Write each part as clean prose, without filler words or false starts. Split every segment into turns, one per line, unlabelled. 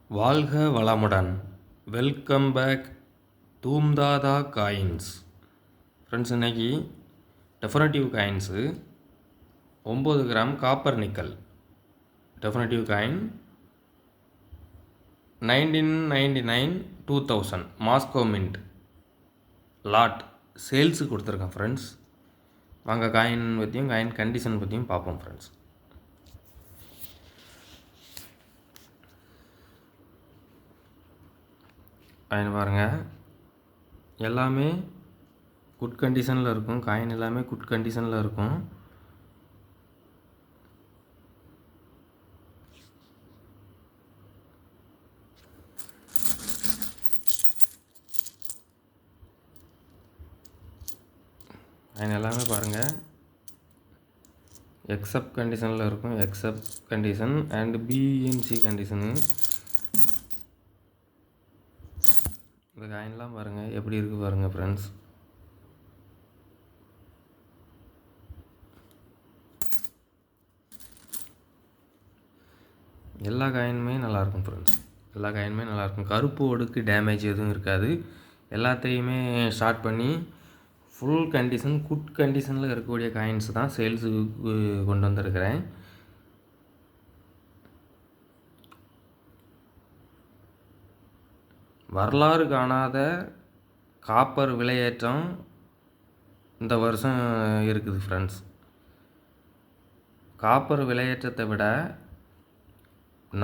வாழ்க வளமுடன். Welcome back தூம்தாதா காயின்ஸ். ஃப்ரெண்ட்ஸ், இன்றைக்கி definitive coins 9 gram copper nickel definitive coin 1999 2000 Moscow mint lot sales கொடுத்துருக்கேன் ஃப்ரெண்ட்ஸ். வாங்க காயின் பற்றியும் காயின் கண்டிஷன் பற்றியும் பார்ப்போம் ஃப்ரெண்ட்ஸ். காயின் பாருங்கள், எல்லாமே குட் கண்டிஷனில் இருக்கும். காயின் எல்லாமே குட் கண்டிஷனில் இருக்கும். காயின் எல்லாமே பாருங்கள் எக்ஸப்ட் கண்டிஷனில் இருக்கும். Except condition and BNC condition. இந்த காயின்லாம் பாருங்கள் எப்படி இருக்குது பாருங்கள் ஃப்ரெண்ட்ஸ். எல்லா காயினுமே நல்லாயிருக்கும் ஃப்ரெண்ட்ஸ். எல்லா காயினுமே நல்லாயிருக்கும். கருப்பு ஒடுக்கு டேமேஜ் எதுவும் இருக்காது. எல்லாத்தையுமே ஸ்டார்ட் பண்ணி ஃபுல் கண்டிஷன் குட் கண்டிஷனில் இருக்கக்கூடிய காயின்ஸ் தான் சேல்ஸுக்கு கொண்டு வந்திருக்கிறேன். வரலாறு காணாத காப்பர் விலையேற்றம் இந்த வருஷம் இருக்குது ஃப்ரெண்ட்ஸ். காப்பர் விலையேற்றத்தை விட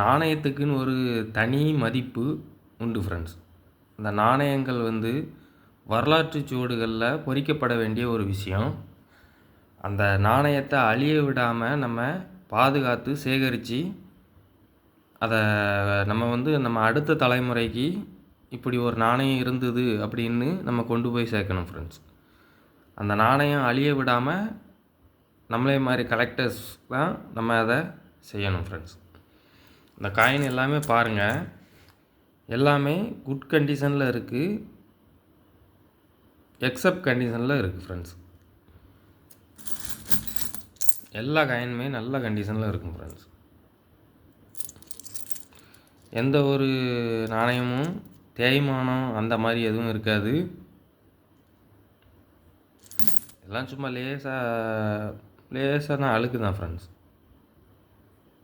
நாணயத்துக்குன்னு ஒரு தனி மதிப்பு உண்டு ஃப்ரெண்ட்ஸ். இந்த நாணயங்கள் வரலாற்று சுவடுகளில் பொறிக்கப்பட வேண்டிய ஒரு விஷயம். அந்த நாணயத்தை அழிய விடாமல் நம்ம பாதுகாத்து சேகரித்து அதை நம்ம அடுத்த தலைமுறைக்கு இப்படி ஒரு நாணயம் இருந்தது அப்படின்னு நம்ம கொண்டு போய் சேர்க்கணும் ஃப்ரெண்ட்ஸ். அந்த நாணயம் அழிய விடாமல் நம்மளே மாதிரி கலெக்டர்ஸ் தான் நம்ம அதை செய்யணும் ஃப்ரெண்ட்ஸ். இந்த காயின் எல்லாமே பாருங்கள், எல்லாமே குட் கண்டிஷனில் இருக்குது. எக்ஸப்ட் கண்டிஷனில் இருக்குது ஃப்ரெண்ட்ஸ். எல்லா காயினுமே நல்ல கண்டிஷனில் இருக்கும் ஃப்ரெண்ட்ஸ். எந்த ஒரு நாணயமும் தேய்மானம் அந்த மாதிரி எதுவும் இருக்காது. எல்லாம் சும்மா லேசாக தான் அழுக்கு தான் ஃப்ரெண்ட்ஸ்.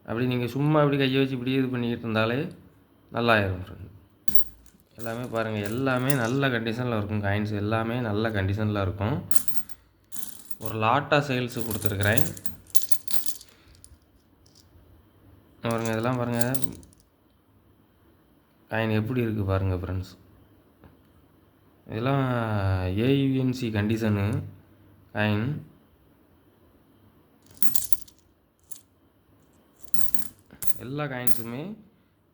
அப்படி நீங்கள் சும்மா அப்படி கையை வச்சு இப்படி இது பண்ணிக்கிட்டு இருந்தாலே நல்லாயிரும் ஃப்ரெண்ட்ஸ். எல்லாமே பாருங்கள், எல்லாமே நல்ல கண்டிஷனில் இருக்கும். காயின்ஸ் எல்லாமே நல்ல கண்டிஷனில் இருக்கும். ஒரு லாட்டாக சேல்ஸு கொடுத்துருக்குறேன் பாருங்கள். இதெல்லாம் பாருங்கள், காயின் எப்படி இருக்குது பாருங்கள் ஃப்ரெண்ட்ஸ். இதெல்லாம் ஏயுஎன்சி கண்டிஷனு காயின். எல்லா காயின்ஸுமே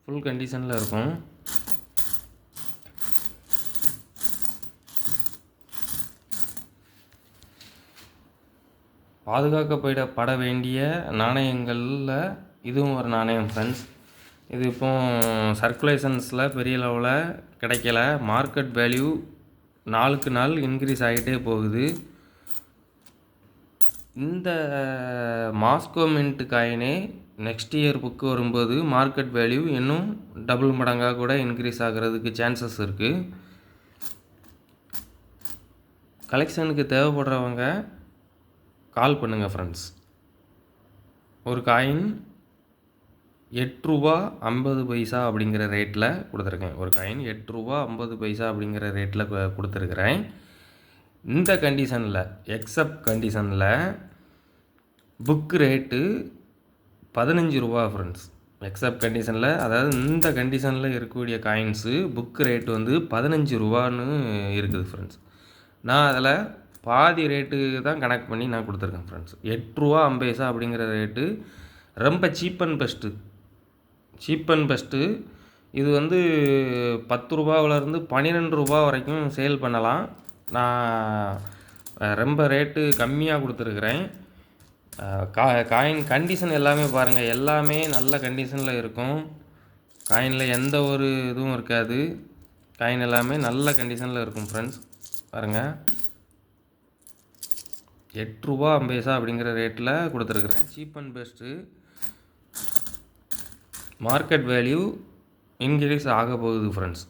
ஃபுல் கண்டிஷனில் இருக்கும். பாதுகாக்கப்பட வேண்டிய நாணயங்களில் இதுவும் ஒரு நாணயம் ஃப்ரெண்ட்ஸ். இது இப்போ சர்க்குலேஷன்ஸில் பெரிய லெவலில் கிடைக்கல. மார்க்கெட் வேல்யூ நாளுக்கு நாள் இன்க்ரீஸ் ஆகிட்டே போகுது. இந்த மாஸ்கோ மின்ட் காயினே நெக்ஸ்ட் இயர் புக்கு வரும்போது மார்க்கெட் வேல்யூ இன்னும் டபுள் மடங்காக கூட இன்க்ரீஸ் ஆகிறதுக்கு சான்சஸ் இருக்குது. கலெக்ஷனுக்கு தேவைப்படுறவங்க கால் பண்ணுங்கள் ஃப்ரெண்ட்ஸ். ஒரு காயின் 8 ரூபா 50 பைசா அப்படிங்கிற ரேட்டில் கொடுத்துருக்கேன். ஒரு காயின் 8 ரூபா 50 பைசா அப்படிங்கிற ரேட்டில் கொடுத்துருக்குறேன். இந்த கண்டிஷனில் எக்ஸப்ட் கண்டிஷனில் புக்கு ரேட்டு 15 ரூபா ஃப்ரெண்ட்ஸ். எக்ஸப்ட் கண்டிஷனில், அதாவது இந்த கண்டிஷனில் இருக்கக்கூடிய காயின்ஸு புக்கு ரேட்டு 15 ரூபான்னு இருக்குது ஃப்ரெண்ட்ஸ். நான் அதில் பாதி ரேட்டு தான் கனெக்ட் பண்ணி நான் கொடுத்துருக்கேன் ஃப்ரெண்ட்ஸ். 8 ரூபா 50 பைசா அப்படிங்கிற ரேட்டு ரொம்ப சீப் அண்ட் பெஸ்ட்டு. இது 10 ரூபாவிலேருந்து 12 ரூபா வரைக்கும் சேல் பண்ணலாம். நான் ரொம்ப ரேட்டு கம்மியாக கொடுத்துருக்குறேன். காயின் கண்டிஷன் எல்லாமே பாருங்கள், எல்லாமே நல்ல கண்டிஷனில் இருக்கும். காயினில் எந்த ஒரு இதுவும் இருக்காது. காயின் எல்லாமே நல்ல கண்டிஷனில் இருக்கும் ஃப்ரெண்ட்ஸ். பாருங்கள், 8 ரூபா 50 பைசா அப்படிங்கிற ரேட்டில் கொடுத்துருக்குறேன். Cheap and best. Market value increase ஆக போகுது ஃப்ரெண்ட்ஸ்.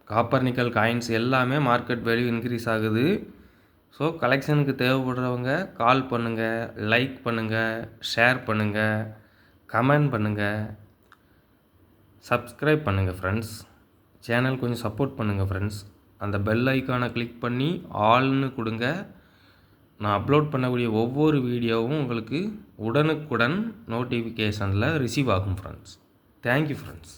காப்பர் நிக்கல் காயின்ஸ் எல்லாமே மார்க்கெட் வேல்யூ இன்க்ரீஸ் ஆகுது. ஸோ கலெக்ஷனுக்கு தேவைப்படுறவங்க கால் பண்ணுங்கள், லைக் பண்ணுங்கள், ஷேர் பண்ணுங்கள், கமெண்ட் பண்ணுங்கள், சப்ஸ்கிரைப் பண்ணுங்கள் ஃப்ரெண்ட்ஸ். சேனல் கொஞ்சம் சப்போர்ட் பண்ணுங்கள் ஃப்ரெண்ட்ஸ். அந்த பெல் ஐக்கானை கிளிக் பண்ணி ஆல்னு கொடுங்க. நான் அப்லோட் பண்ணக்கூடிய ஒவ்வொரு வீடியோவும் உங்களுக்கு உடனுக்குடன் நோட்டிஃபிகேஷனில் ரிசீவ் ஆகும் ஃப்ரெண்ட்ஸ். Thank you friends.